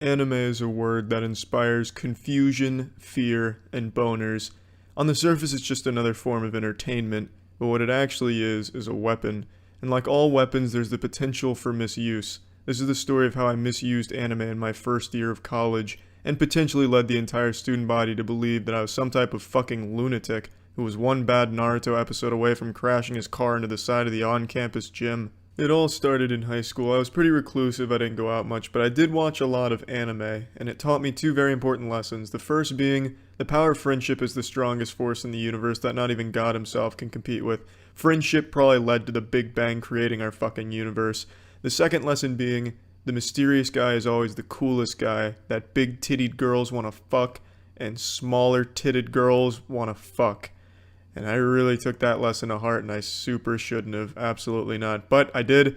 Anime is a word that inspires confusion, fear, and boners. On the surface, it's just another form of entertainment, but what it actually is a weapon. And like all weapons, there's the potential for misuse. This is the story of how I misused anime in my first year of college, and potentially led the entire student body to believe that I was some type of fucking lunatic who was one bad Naruto episode away from crashing his car into the side of the on-campus gym. It all started in high school. I was pretty reclusive, I didn't go out much, but I did watch a lot of anime, and it taught me two very important lessons. The first being, the power of friendship is the strongest force in the universe that not even God himself can compete with. Friendship probably led to the Big Bang creating our fucking universe. The second lesson being, the mysterious guy is always the coolest guy that big-titted girls want to fuck, and smaller-titted girls want to fuck. And I really took that lesson to heart, and I super shouldn't have. Absolutely not. But I did.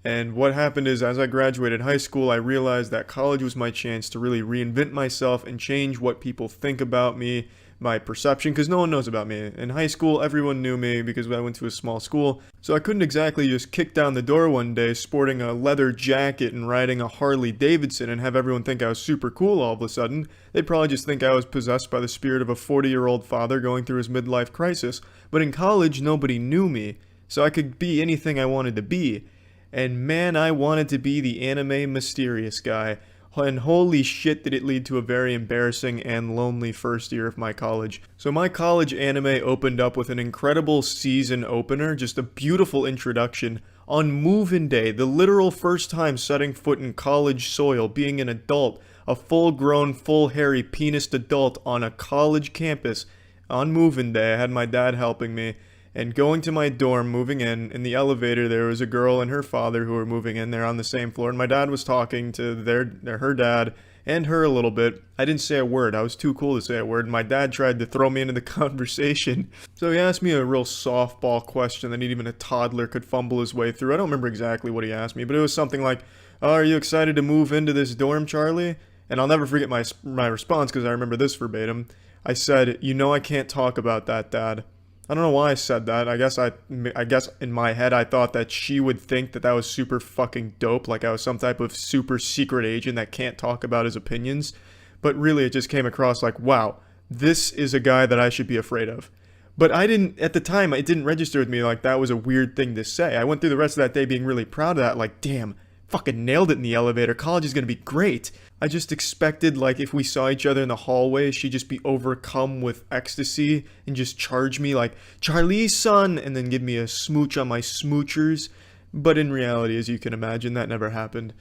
And what happened is, as I graduated high school, I realized that college was my chance to really reinvent myself and change what people think about me, my perception, because no one knows about me. In high school, everyone knew me because I went to a small school, so I couldn't exactly just kick down the door one day sporting a leather jacket and riding a Harley Davidson and have everyone think I was super cool all of a sudden. They'd probably just think I was possessed by the spirit of a 40-year-old father going through his midlife crisis. But in college, nobody knew me, so I could be anything I wanted to be. And man, I wanted to be the anime mysterious guy. And holy shit did it lead to a very embarrassing and lonely first year of my college. So my college anime opened up with an incredible season opener, just a beautiful introduction. On move-in day, the literal first time setting foot in college soil, being an adult, a full-grown, full-hairy, penised adult on a college campus. On move-in day, I had my dad helping me. And going to my dorm, moving in the elevator, there was a girl and her father who were moving in. They're on the same floor, and my dad was talking to her dad and her a little bit. I didn't say a word. I was too cool to say a word. My dad tried to throw me into the conversation. So he asked me a real softball question that even a toddler could fumble his way through. I don't remember exactly what he asked me, but it was something like, "Oh, are you excited to move into this dorm, Charlie?" And I'll never forget my response because I remember this verbatim. I said, "You know I can't talk about that, Dad." I don't know why I said that. I guess in my head I thought that she would think that was super fucking dope, like I was some type of super secret agent that can't talk about his opinions. But really it just came across like, wow, this is a guy that I should be afraid of. But at the time, it didn't register with me like that was a weird thing to say. I went through the rest of that day being really proud of that, like, damn, fucking nailed it in the elevator. College is gonna be great. I just expected, like, if we saw each other in the hallway, she'd just be overcome with ecstasy and just charge me like, "Charlie's son," and then give me a smooch on my smoochers. But in reality, as you can imagine, that never happened.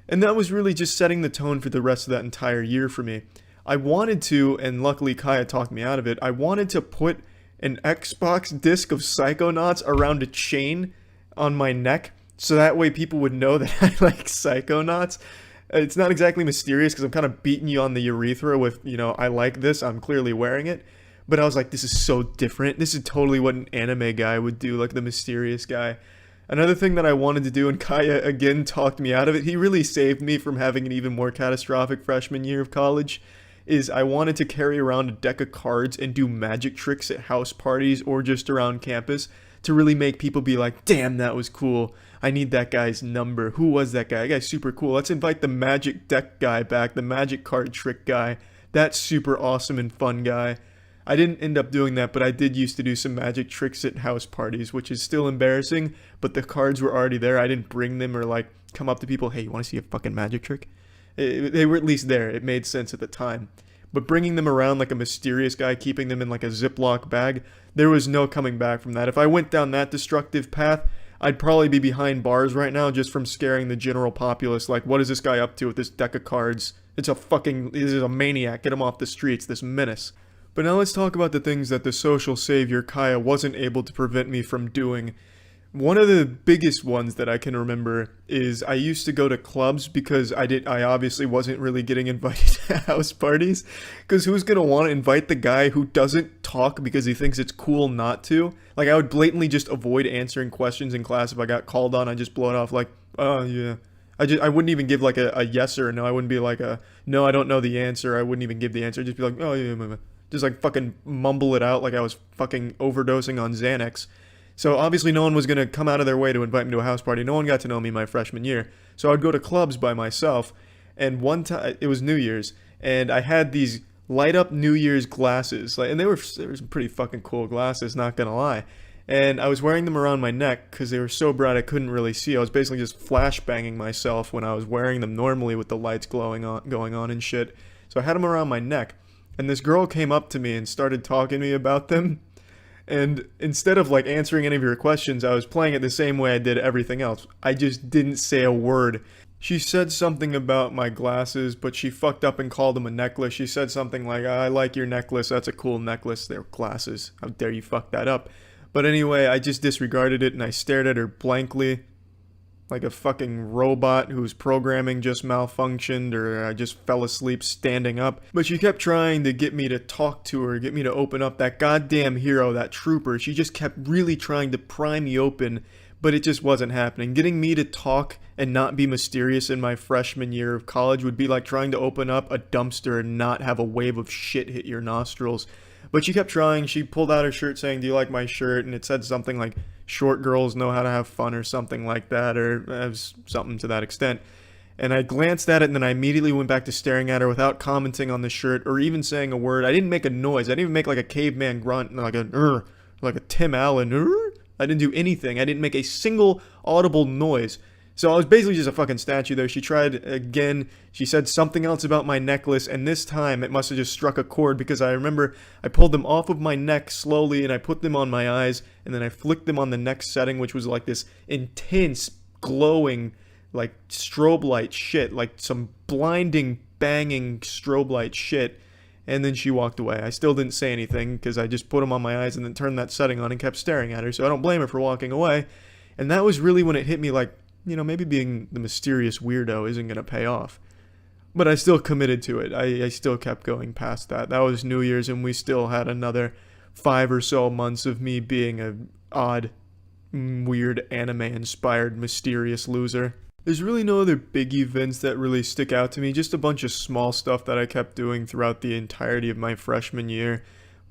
And that was really just setting the tone for the rest of that entire year for me. I wanted to, and luckily Kaya talked me out of it, I wanted to put an Xbox disc of Psychonauts around a chain on my neck, so that way people would know that I like Psychonauts. It's not exactly mysterious because I'm kind of beating you on the urethra with, I like this, I'm clearly wearing it. But I was like, this is so different. This is totally what an anime guy would do, like the mysterious guy. Another thing that I wanted to do, and Kaya again talked me out of it, he really saved me from having an even more catastrophic freshman year of college, is I wanted to carry around a deck of cards and do magic tricks at house parties or just around campus to really make people be like, damn, that was cool. I need that guy's number. Who was that guy? That guy's super cool. Let's invite the magic deck guy back, the magic card trick guy. That super awesome and fun guy. I didn't end up doing that, but I did used to do some magic tricks at house parties, which is still embarrassing, but the cards were already there. I didn't bring them or like come up to people, "Hey, you want to see a fucking magic trick?" They were at least there. It made sense at the time. But bringing them around like a mysterious guy, keeping them in like a Ziploc bag, there was no coming back from that. If I went down that destructive path, I'd probably be behind bars right now just from scaring the general populace. Like, what is this guy up to with this deck of cards? This is a maniac. Get him off the streets, this menace. But now let's talk about the things that the social savior Kaya wasn't able to prevent me from doing. One of the biggest ones that I can remember is I used to go to clubs because I obviously wasn't really getting invited to house parties. Because who's going to want to invite the guy who doesn't talk because he thinks it's cool not to? Like, I would blatantly just avoid answering questions in class. If I got called on, I'd just blow it off like, "Oh, yeah." I wouldn't even give like a yes or a no. I wouldn't be like no, I don't know the answer. I wouldn't even give the answer. I'd just be like, "Oh, yeah." Just like fucking mumble it out like I was fucking overdosing on Xanax. So obviously no one was going to come out of their way to invite me to a house party. No one got to know me my freshman year. So I'd go to clubs by myself. And one time, it was New Year's, and I had these light up New Year's glasses, like, and they were some pretty fucking cool glasses, not gonna lie. And I was wearing them around my neck because they were so bright I couldn't really see. I was basically just flashbanging myself when I was wearing them normally with the lights going on and shit. So I had them around my neck, and this girl came up to me and started talking to me about them. And instead of like answering any of your questions, I was playing it the same way I did everything else. I just didn't say a word. She said something about my glasses, but she fucked up and called them a necklace. She said something like, I like your necklace, that's a cool necklace. They're glasses. How dare you fuck that up? But anyway, I just disregarded it and I stared at her blankly like a fucking robot whose programming just malfunctioned, or I just fell asleep standing up. But she kept trying to get me to talk to her, get me to open up. That goddamn hero, that trooper, she just kept really trying to pry me open, but it just wasn't happening. Getting me to talk and not be mysterious in my freshman year of college would be like trying to open up a dumpster and not have a wave of shit hit your nostrils. But she kept trying. She pulled out her shirt saying, "Do you like my shirt?" And it said something like, "Short girls know how to have fun," or something like that, or something to that extent. And I glanced at it, and then I immediately went back to staring at her without commenting on the shirt or even saying a word. I didn't make a noise. I didn't even make like a caveman grunt, like a Tim Allen. I didn't do anything. I didn't make a single audible noise. So I was basically just a fucking statue there. She tried again. She said something else about my necklace, and this time it must have just struck a chord, because I remember I pulled them off of my neck slowly and I put them on my eyes, and then I flicked them on the next setting, which was like this intense, glowing, like strobe light shit, like some blinding, banging strobe light shit. And then she walked away. I still didn't say anything because I just put them on my eyes and then turned that setting on and kept staring at her. So I don't blame her for walking away. And that was really when it hit me, like, you know, maybe being the mysterious weirdo isn't going to pay off. But I still committed to it. I still kept going past that. That was New Year's, and we still had another 5 or so months of me being an odd, weird, anime-inspired, mysterious loser. There's really no other big events that really stick out to me. Just a bunch of small stuff that I kept doing throughout the entirety of my freshman year.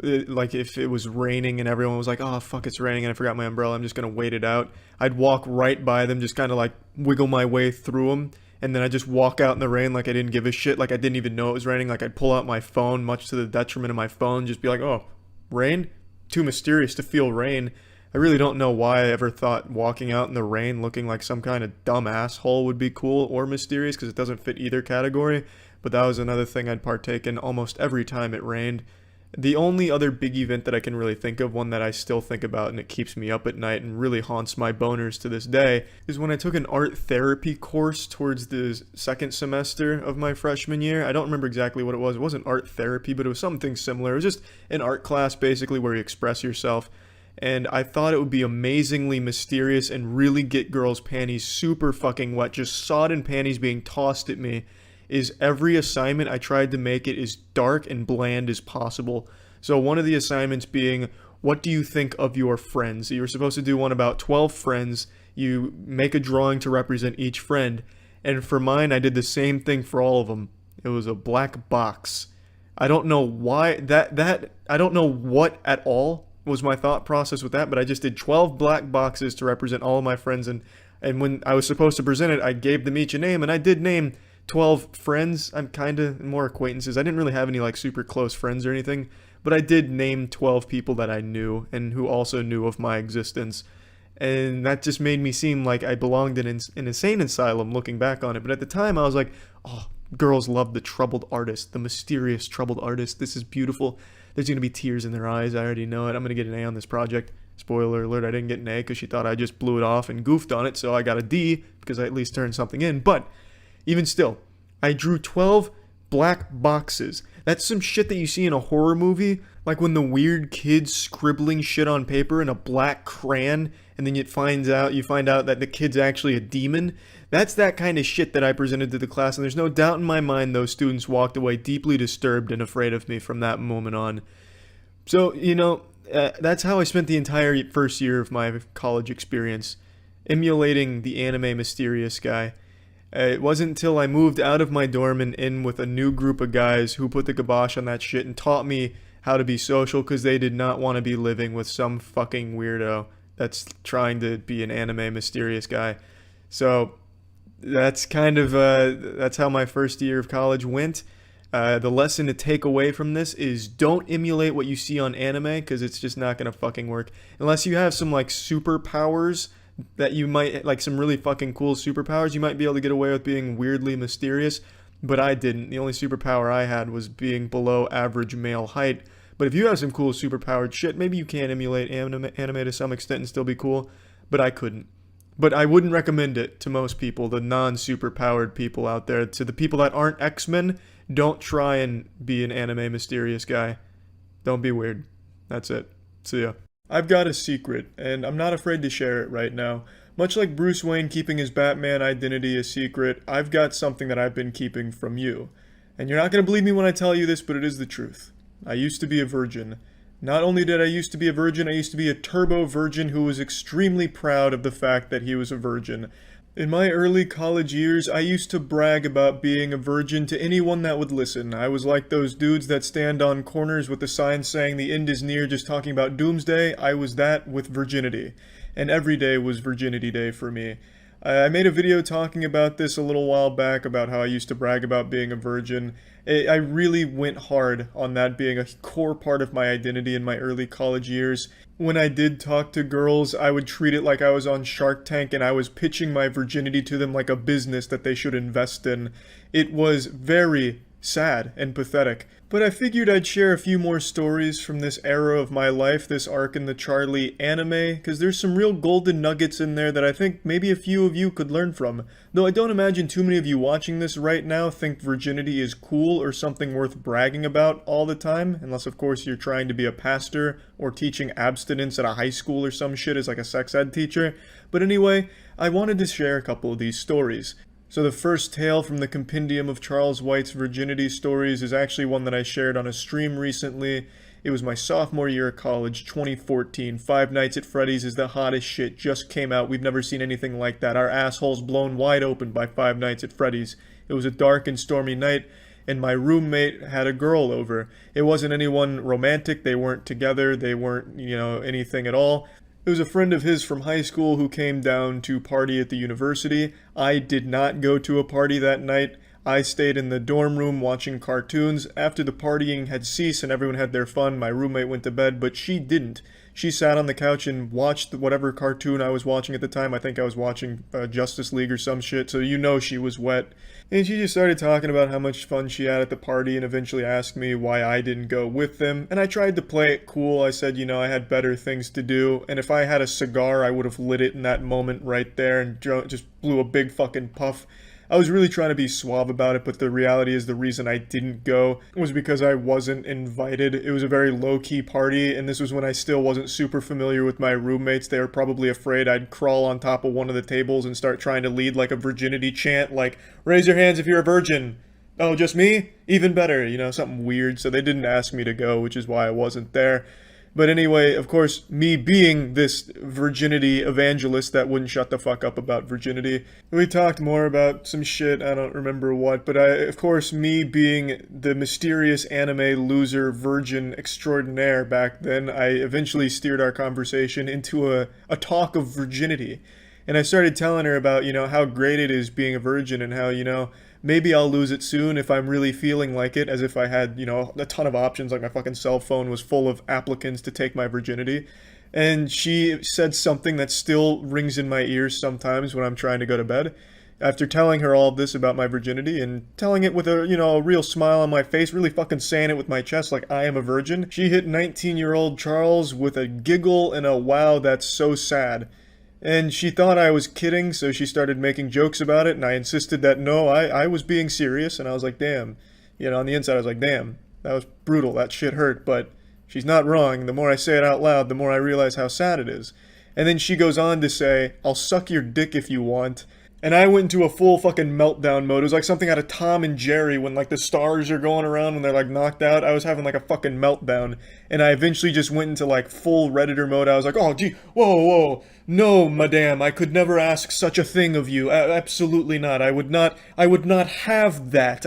Like if it was raining and everyone was like, "Oh fuck, it's raining and I forgot my umbrella, I'm just gonna wait it out," I'd walk right by them, just kind of like wiggle my way through them, and then I'd just walk out in the rain like I didn't give a shit, like I didn't even know it was raining. Like I'd pull out my phone, much to the detriment of my phone, just be like, "Oh, rain? Too mysterious to feel rain." I really don't know why I ever thought walking out in the rain looking like some kind of dumb asshole would be cool or mysterious, because it doesn't fit either category. But that was another thing I'd partake in almost every time it rained. The only other big event that I can really think of, one that I still think about and it keeps me up at night and really haunts my boners to this day, is when I took an art therapy course towards the second semester of my freshman year. I don't remember exactly what it was. It wasn't art therapy, but it was something similar. It was just an art class basically where you express yourself. And I thought it would be amazingly mysterious and really get girls' panties super fucking wet, just sodden panties being tossed at me. Is every assignment I tried to make it as dark and bland as possible. So one of the assignments being, what do you think of your friends? You were supposed to do one about 12 friends. You make a drawing to represent each friend. And for mine, I did the same thing for all of them. It was a black box. I don't know why I don't know what at all was my thought process with that, but I just did 12 black boxes to represent all of my friends. And when I was supposed to present it, I gave them each a name, and I did name 12 friends. I'm kind of more acquaintances. I didn't really have any like super close friends or anything, but I did name 12 people that I knew and who also knew of my existence. And that just made me seem like I belonged in an insane asylum looking back on it. But at the time I was like, oh, girls love the troubled artist, the mysterious troubled artist. This is beautiful. There's going to be tears in their eyes. I already know it. I'm going to get an A on this project. Spoiler alert, I didn't get an A because she thought I just blew it off and goofed on it. So I got a D because I at least turned something in. But even still, I drew 12 black boxes. That's some shit that you see in a horror movie, like when the weird kid's scribbling shit on paper in a black crayon, and then you find out that the kid's actually a demon. That's that kind of shit that I presented to the class, and there's no doubt in my mind those students walked away deeply disturbed and afraid of me from that moment on. So, you know, that's how I spent the entire first year of my college experience, emulating the anime mysterious guy. It wasn't until I moved out of my dorm and in with a new group of guys who put the kibosh on that shit and taught me how to be social, because they did not want to be living with some fucking weirdo that's trying to be an anime mysterious guy. So that's kind of that's how my first year of college went. The lesson to take away from this is don't emulate what you see on anime because it's just not gonna fucking work unless you have some like superpowers that you might like some really fucking cool superpowers. You might be able to get away with being weirdly mysterious, but I didn't. The only superpower I had was being below average male height. But if you have some cool superpowered shit, maybe you can emulate anime to some extent and still be cool. But I couldn't. But I wouldn't recommend it to most people, the non-superpowered people out there. To the people that aren't X-Men, don't try and be an anime mysterious guy. Don't be weird. That's it. See ya. I've got a secret, and I'm not afraid to share it right now. Much like Bruce Wayne keeping his Batman identity a secret, I've got something that I've been keeping from you. And you're not going to believe me when I tell you this, but it is the truth. I used to be a virgin. Not only did I used to be a virgin, I used to be a turbo virgin who was extremely proud of the fact that he was a virgin. In my early college years, I used to brag about being a virgin to anyone that would listen. I was like those dudes that stand on corners with the sign saying the end is near, just talking about doomsday. I was that with virginity. And every day was virginity day for me. I made a video talking about this a little while back about how I used to brag about being a virgin. I really went hard on that being a core part of my identity in my early college years. When I did talk to girls, I would treat it like I was on Shark Tank and I was pitching my virginity to them like a business that they should invest in. It was very sad and pathetic. But I figured I'd share a few more stories from this era of my life, this arc in the Charlie anime, because there's some real golden nuggets in there that I think maybe a few of you could learn from. Though I don't imagine too many of you watching this right now think virginity is cool or something worth bragging about all the time, unless of course you're trying to be a pastor or teaching abstinence at a high school or some shit as like a sex ed teacher. But anyway, I wanted to share a couple of these stories. So the first tale from the compendium of Charles White's virginity stories is actually one that I shared on a stream recently. It was my sophomore year of college, 2014. Five Nights at Freddy's is the hottest shit, just came out. We've never seen anything like that. Our assholes blown wide open by Five Nights at Freddy's. It was a dark and stormy night, and my roommate had a girl over. It wasn't anyone romantic, they weren't together, they weren't, anything at all. It was a friend of his from high school who came down to party at the university. I did not go to a party that night. I stayed in the dorm room watching cartoons. After the partying had ceased and everyone had their fun, my roommate went to bed, but she didn't. She sat on the couch and watched whatever cartoon I was watching at the time. I think I was watching Justice League or some shit, so she was wet. And she just started talking about how much fun she had at the party and eventually asked me why I didn't go with them. And I tried to play it cool. I said, I had better things to do. And if I had a cigar, I would have lit it in that moment right there and just blew a big fucking puff. I was really trying to be suave about it, but the reality is the reason I didn't go was because I wasn't invited. It was a very low-key party, and this was when I still wasn't super familiar with my roommates. They were probably afraid I'd crawl on top of one of the tables and start trying to lead like a virginity chant, like, raise your hands if you're a virgin. Oh, just me? Even better, something weird. So they didn't ask me to go, which is why I wasn't there. But anyway, of course, me being this virginity evangelist that wouldn't shut the fuck up about virginity, we talked more about some shit, I don't remember what, but of course, me being the mysterious anime loser virgin extraordinaire back then, I eventually steered our conversation into a talk of virginity. And I started telling her about, how great it is being a virgin and how, maybe I'll lose it soon if I'm really feeling like it, as if I had, a ton of options, like my fucking cell phone was full of applicants to take my virginity. And she said something that still rings in my ears sometimes when I'm trying to go to bed. After telling her all of this about my virginity and telling it with a real smile on my face, really fucking saying it with my chest like I am a virgin, she hit 19-year-old Charles with a giggle and a wow, that's so sad. And she thought I was kidding, so she started making jokes about it, and I insisted that no, I was being serious, and I was like, damn. On the inside I was like, damn, that was brutal, that shit hurt, but she's not wrong. The more I say it out loud, the more I realize how sad it is. And then she goes on to say, I'll suck your dick if you want. And I went into a full fucking meltdown mode. It was like something out of Tom and Jerry when like the stars are going around when they're like knocked out. I was having like a fucking meltdown. And I eventually just went into like full Redditor mode. I was like, oh gee, whoa, no, madame, I could never ask such a thing of you. Absolutely not. I would not have that.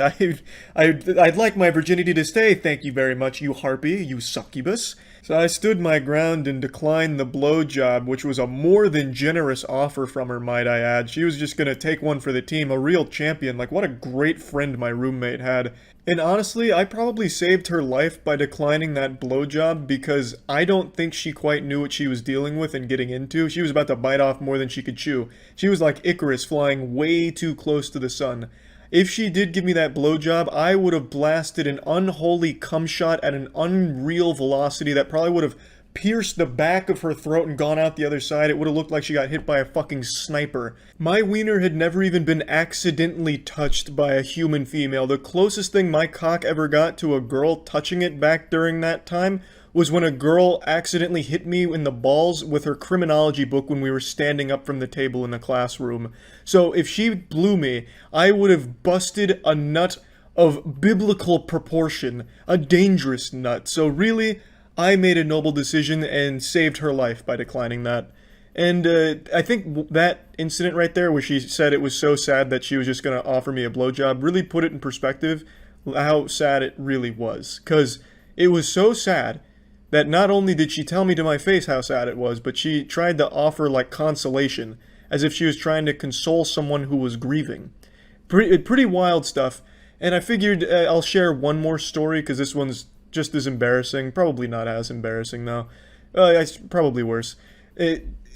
I'd like my virginity to stay, thank you very much, you harpy, you succubus. So I stood my ground and declined the blowjob, which was a more than generous offer from her, might I add. She was just gonna take one for the team, a real champion. Like, what a great friend my roommate had. And honestly, I probably saved her life by declining that blowjob because I don't think she quite knew what she was dealing with and getting into. She was about to bite off more than she could chew. She was like Icarus flying way too close to the sun. If she did give me that blowjob, I would have blasted an unholy cum shot at an unreal velocity that probably would have pierced the back of her throat and gone out the other side. It would have looked like she got hit by a fucking sniper. My wiener had never even been accidentally touched by a human female. The closest thing my cock ever got to a girl touching it back during that time was when a girl accidentally hit me in the balls with her criminology book when we were standing up from the table in the classroom. So if she blew me, I would have busted a nut of biblical proportion, a dangerous nut. So really, I made a noble decision and saved her life by declining that. And I think that incident right there where she said it was so sad that she was just going to offer me a blowjob really put it in perspective how sad it really was. Because it was so sad that not only did she tell me to my face how sad it was, but she tried to offer like consolation, as if she was trying to console someone who was grieving. Pretty wild stuff, and I figured I'll share one more story because this one's just as embarrassing. Probably not as embarrassing though. It's probably worse.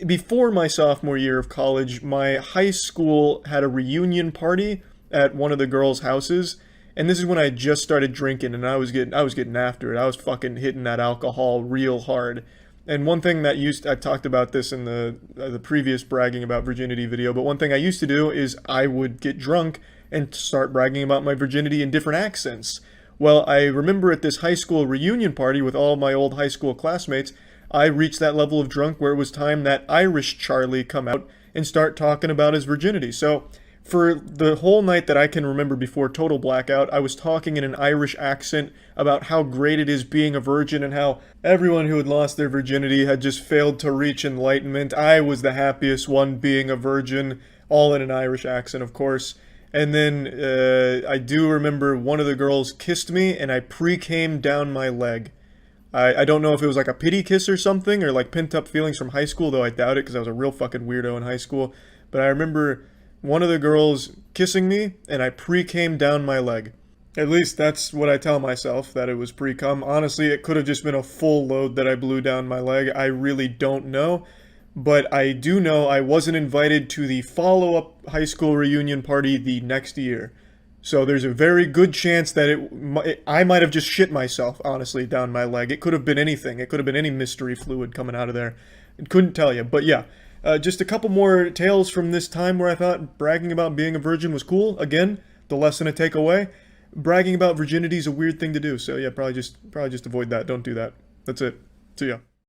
Before my sophomore year of college, my high school had a reunion party at one of the girls' houses. And this is when I just started drinking, and I was getting after it. I was fucking hitting that alcohol real hard. And one thing that I talked about this in the previous bragging about virginity video, but one thing I used to do is I would get drunk and start bragging about my virginity in different accents. Well, I remember at this high school reunion party with all my old high school classmates, I reached that level of drunk where it was time that Irish Charlie come out and start talking about his virginity. So for the whole night that I can remember before total blackout, I was talking in an Irish accent about how great it is being a virgin and how everyone who had lost their virginity had just failed to reach enlightenment. I was the happiest one being a virgin, all in an Irish accent, of course. And then I do remember one of the girls kissed me and I pre-came down my leg. I don't know if it was like a pity kiss or something, or like pent up feelings from high school, though I doubt it because I was a real fucking weirdo in high school. But I remember one of the girls kissing me, and I pre-came down my leg. At least that's what I tell myself, that it was pre-cum. Honestly, it could have just been a full load that I blew down my leg. I really don't know. But I do know I wasn't invited to the follow-up high school reunion party the next year. So there's a very good chance that I might have just shit myself, honestly, down my leg. It could have been anything. It could have been any mystery fluid coming out of there. I couldn't tell you. But yeah. Just a couple more tales from this time where I thought bragging about being a virgin was cool. Again, the lesson to take away: bragging about virginity is a weird thing to do. So yeah, probably just avoid that. Don't do that. That's it. See ya.